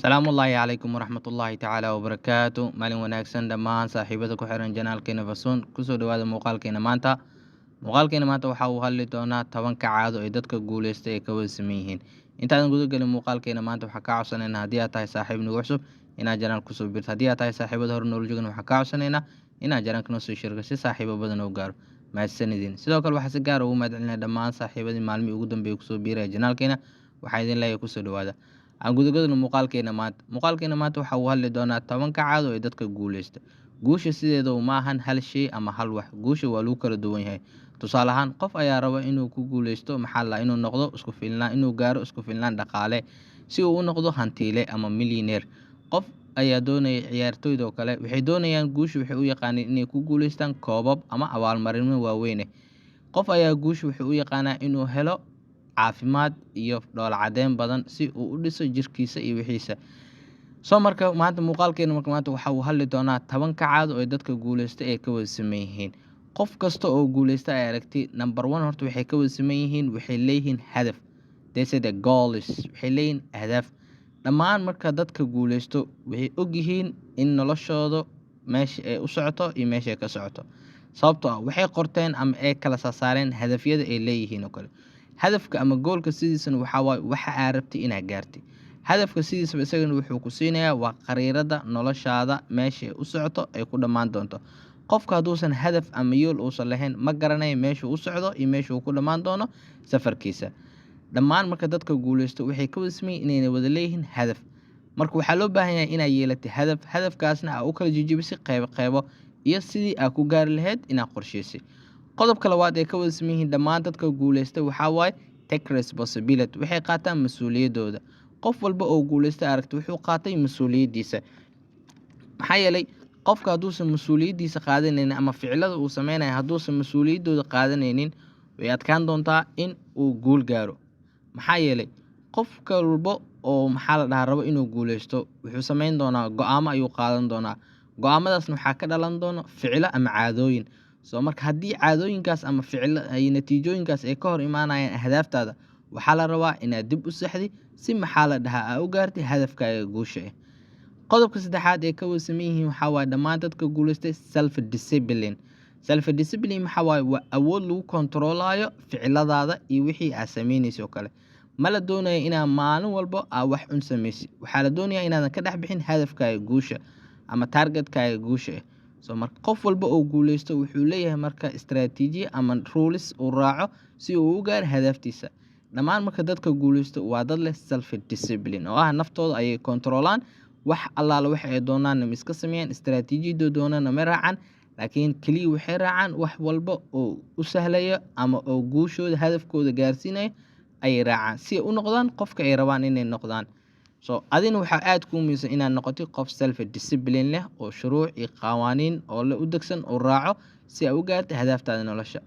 Salaamu Allaahi calaykum waraxmatullaahi tacaala wabarakaatu. Maalin wanaagsan dhammaan saaxiibada ku xiran janaalkeena Fasoon. Kusoo dhawaada muuqaalkeena maanta. Muuqaalkeena maanta waxa uu hadli doonaa 10 caado ay dadka guuleystay ay ka wada sameyn yihiin. Intaadan guda galin muuqaalkeena maanta waxaa ka codsanaynaa haddii aad tahay saaxiib nagu cusub inaad janaalka kusoo biirto. Haddii aad tahay saaxiibada hore noola joogana waxaa ka codsanaynaa inaad janaalka noo soo shirka si saaxiibo badan oo gaaro. Mahadsanidin. Sidoo kale waxaa si gaar ah ugu mahadcelinaa dhammaan saaxiibadii maalmihii ugu dambeeyay kusoo biiraya janaalkeena. Waxaa idin leeyahay kusoo dhawaada. Aan gudagalno muuqaalkeena maanta waxa uu hadli doonaa 10 caado ay dadka guuleysta. Guusha sideeda ma ahan hal shay ama hal wax. Guusha waa lagu kala duwan yahay. Tusaale ahaan qof ayaa raba inuu ku guuleysto inuu noqdo isku filnaan, inuu gaaro isku filnaan dhaqaale si uu u noqdo hantiile ama millionaire. Qof ayaa doonaya ciyaartooyda oo kale waxay doonayaan guusha waxay u yaqaaneen inay ku guuleystaan koobab ama abaalmarino waaweyn. Qof ayaa guusha wuxuu u yaqaanaa inuu helo caafimaad iyo dhoola cadeyn badan si uu u dhiso jirkiisa iyo wixiisa. Marka maanta muuqaalkeena waxa uu hadli doonaa 10 caado ay dadka guuleystay ay ka wada sameyn yihiin. Qof kasta oo guuleysta ay aragti number 1 horta waxay ka wada sameyn yihiin waxay leeyihiin hadaf. They say the goal is waxay leeyihiin hadaf. Dhammaan marka dadka guuleysto waxay og yihiin in noloshooda meesha ay u socoto iyo meesha ay ka socoto. Sababtoo ah waxay qorteen ama ay kala saareen hadafyada ay leeyihiin oo kale. Hadafka ama goolka sidiisana waxa aad rabtay inaad gaartay. Hadafka sidiisa isagana wuxuu ku siinayaa waa qariirada noloshaada meesha ay u socoto ay ku dhamaan doonto. Qofka haduusan hadaf ama yool uusan lahayn ma garanayo meesha uu socdo iyo meesha uu ku dhamaan doono safarkiisa. Dhammaan marka dadka guuleysto waxay ka wada sameeyeen inay wada leeyihiin hadaf. Marka waxaa loo baahan yahay inaad yeelato hadaf. Hadafkaasna aad u kala jijibisay qaybo iyo sidii aad ku gaari lahayd inaad qorsheysay. Qodobka labaad ee ka wada sameeyeen dhammaan dadka guuleystay waxa waaye take responsibility. Waxay qaataan mas'uuliyadooda. Qof walba oo guuleystay aragti wuxuu qaatay mas'uuliyadiisa. Maxaa yeelay qofka haduusan mas'uuliyadiisa qaadanaynin ama ficilada uu sameynayo haduusan mas'uuliyadooda qaadanaynin way adkaan doontaa in uu guul gaaro. Maxaa yeelay qofka walba oo rabo inuu guuleysto wuxuu sameyn doonaa go'aamo ayuu qaadan doonaa. Go'aamadaasna waxaa ka dhalan doona ficilo ama caadooyin. Marka haddii caadooyinkaas ama ficilo ay natiijooyinkaas ay ka hor imaanayaan ahdaaftaada waxaa la rabaa inaad dib u saxdi si aad u gaartay hadafkaaga guusha. Qodobka saddexaad ee ka wada sameyn yihiin waxa waaye dhammaan dadka guuleystay self discipline. Self discipline waa awood lagu kontroolayo ficiladaada iyo wixii aad sameynayso kale. Ma la doonayo inaad maalin walba aad wax un sameysid. Waxaa la doonayaa inaadan ka dhex bixin hadafkaaga guusha ama targetkaaga guusha. Marka qof walba oo guuleysto wuxuu leeyahay marka istaraatiiji ama rules uu raaco si uu u gaaro hadaftiisa. Dhammaan marka dadka guuleysto waa dad leh self discipline oo ah naftooda ayay kontroolaan wax allaala wax ay doonaan ma iska sameeyaan istaraatiijiyada doonana ma raacaan laakiin kaliya waxay raacaan wax walba oo u sahlaya ama oo guushooda hadafkooda gaarsiinaya ay raacaan si ay u noqdaan qofka ay rabaan inay noqdaan. adina waxaa aad ku muhiimsan inaad noqoto qof self discipline leh oo shuruuc iyo qawaaniin oo la u degsan oo raaco si aad u gaarto hadaftaada nolosha.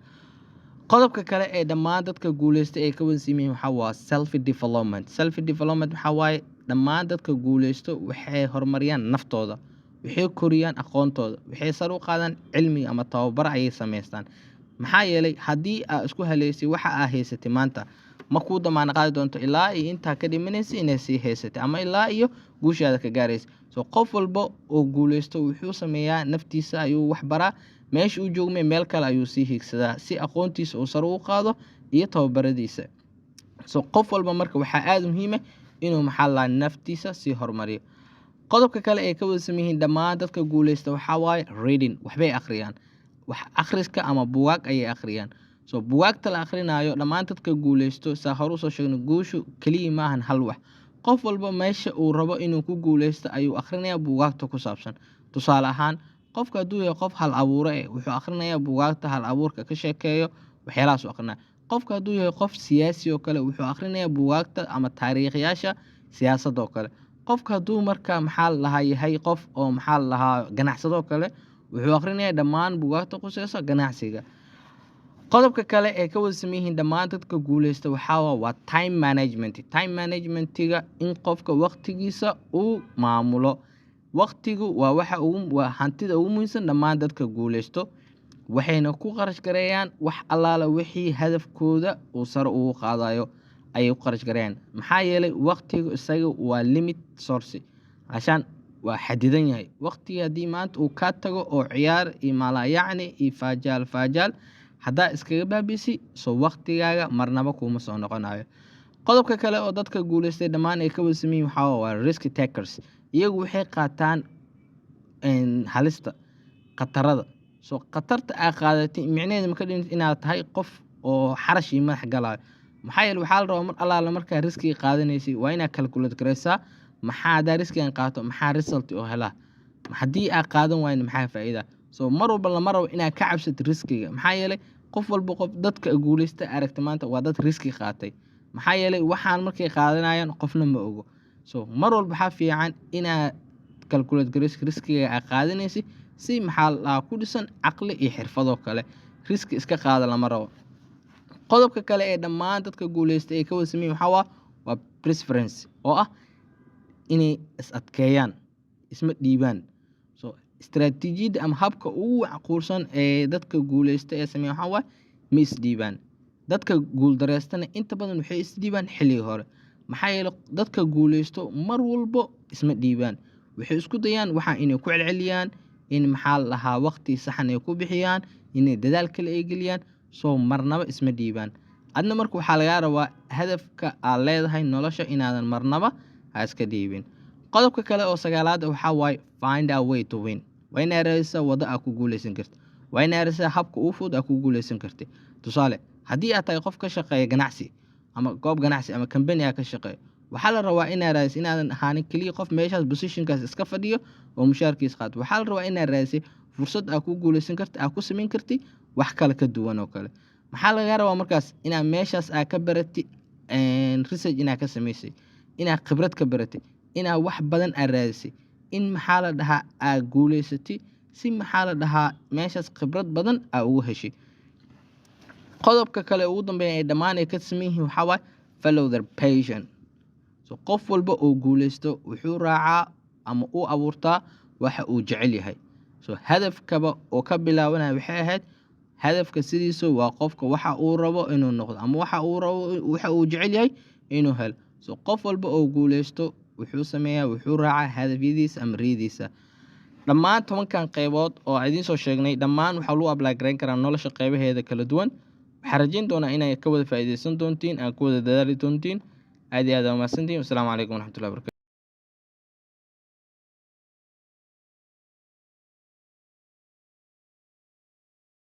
Qodobka kale ee dhammaan dadka guuleystay ay ka wada sameeyeen waxa waa self development. Self development waxa waaye dhammaan dadka guuleysto waxay horumariyaan naftooda, waxay koriyaan aqoontooda, waxay sar u qaadaan cilmiga ama tababar ay sameystaan. Maxaa yeelay haddii aad isku haleysay waxa aad haysatay maanta ma ku damaana qaadi doonto ilaa iyo inta ka dhimanaysa inay sii haysatay ama ilaa iyo guushaada ka gaaraysa. Qof walba oo guuleysto wuxuu sameeyaa naftiisa ayuu wax baraa meesha uu joogay meel kale ayuu sii higsadaa si aqoontiisa uu sar u qaado iyo tababaradiisa. Qof walba marka waxaa aad muhiim ah inuu naftiisa sii horumariyo. Qodobka kale ee ka wada sameeyeen dhammaan dadka guuleysta waxa waaye reading. Waxbay akhriyaan. Wax akhriska ama buugaag ayay akhriyaan. Buugaagta la akhrinayo dhammaan dadka guuleysto hore u soo sheegnay guushu kaliya ma ahan hal wax. Qof walba meesha uu rabo inuu ku guuleysto ayuu akhrinayaa buugaagta ku saabsan. Tusaale ahaan qofka hadduu yahay qof hal abuure wuxuu akhrinayaa buugaagta hal abuurka ka sheekeeyo waxyaalahaas u akhrinayaa. Qofka hadduu yahay qof siyaasi oo kale wuxuu akhrinayaa buugaagta ama taariikhyaasha siyaasadda oo kale. Qofka hadduu marka yahay qof oo ganacsado kale wuxuu akhrinayaa dhammaan buugaagta khusayso ganacsiga. Qodobka kale ee ka wada sameeyeen dhammaan dadka guuleysta waxa waa time management. Time management-iga in qofka waqtigiisa uu maamulo. Waqtigu waa hantida ugu muhiimsan dhammaan dadka guuleysto. Waxayna ku qarash gareeyaan wax allaala wixii hadafkooda uu sar ugu qaadayo. ayay u qarash gareeyaan maxaa yeelay waqtigu isaga waa limit source عشان waa xadidan yahay waqtiga hadii maanta uu ka tago oo ciyaar iyo maalayacni iyo faajaal hadaa iskaga baabisi soo waqtigaaga marnaba kuma soo noqonayo qodobka kale oo dadka guuleystay dhamaan ay ka wasameeyeen waxa waa risk takers iyagu waxay qaataan halista qatarada soo qatarta ay qaadatay micnaheedu ma ka dhiman inaad tahay qof oo xarash iyo madax galaayo maxaa yeelay waxa la rabaa mar allaala markaa riskiga qaadanaysay waa inaad calculate gareysaa maxaa hadaa riskigan qaato maxaa result oo helaa hadii aad qaadan waayna maxaa faa'iida soo mar walba lama rabo inaad ka cabsato riskiga maxaa yeelay qof walba qof dadka guuleysta aragta maanta waa dad riski qaatay maxaa yeelay waxaan markay qaadanayaan qofna ma ogo soo mar walba waxa fiican inaad calculate gareyso riskiga aad qaadanaysid si maxaa la ku dhisan aqli iyo xirfado kale riski iska qaada lama rabo qodobka kale ee dhamaan dadka guuleystay ay ka wasameeyeen waxa waa preference oo ah inay is adkeeyaan isma dhiibaan soo istiraatiijiyada ama habka ugu macquulsan ee dadka guuleystay ee sameeyaan waxa waa ma is dhiibaan dadka guul dareystana inta badan waxay is dhiibaan xilliga hore maxaa yeelay dadka guuleysto mar walba isma dhiibaan waxay isku dayaan waxa inay ku celceliyaan in maxaa lahaa waqti saxan ay ku bixiyaan inay dadaal kale ay geliyaan soo marnaba isma dhiibaan adna marka waxa laga rabaa hadafka aad leedahay nolosha inaadan marnaba iska dhiibin qodobka kale oo sagaalaad waxa waay find a way to win waa inaad raadisa wada aad ku guuleysan kartid waa inaad raadisa habka ugu fudud aad ku guuleysan kartid tusaale hadii aad tahay qof ka shaqeeya ganacsi ama goob ganacsi ama company aad ka shaqeeyo waxa la rabaa inaad raadiso inaadan ahaanin kaliya qof meeshaas positionkaas iska fadhiyo oo mushaarkiisa qaato waxa la rabaa inaad raadiso fursad aad ku guuleysan kartid aad ku sameyn kartid wax kale ka duwan oo kale maxaa laga rabaa markaas inaad meeshaas aad ka baratid research inaad ka sameysay inaad khibrad ka baratay inaad wax badan aad raadisay in maxaa la dhahaa aad guuleysatay si maxaa la dhahaa meeshaas khibrad badan aad ugu heshay qodobka kale ugu dambeeya ee dhamaan ay ka sameeyeen waxa waa follow their passion so qof walba oo guuleysto wuxuu raacaa ama uu abuurtaa waxa uu jecel yahay so hadafkaba oo ka bilaabanaya waxay ahayd hadafka sidiisa waa qofka waxa uu rabo inuu noqdo ama waxa uu jecel yahay inuu helo so qof walba oo guuleysto wuxuu raacaa hadafyadiisa ama riyadiisa dhamaan 10kan qaybood oo aan idin soo sheegnay dhamaan waxa lagu apply gareyn karaa nolosha qaybaheeda kala duwan waxaan rajayn doonaa inay ka wada faa'iideysan doontiin aan ku wada dadaali doontiin aad iyo aad u mahadsantiin. Assalaamu calaykum waraxmatullaahi wabarakaatuh.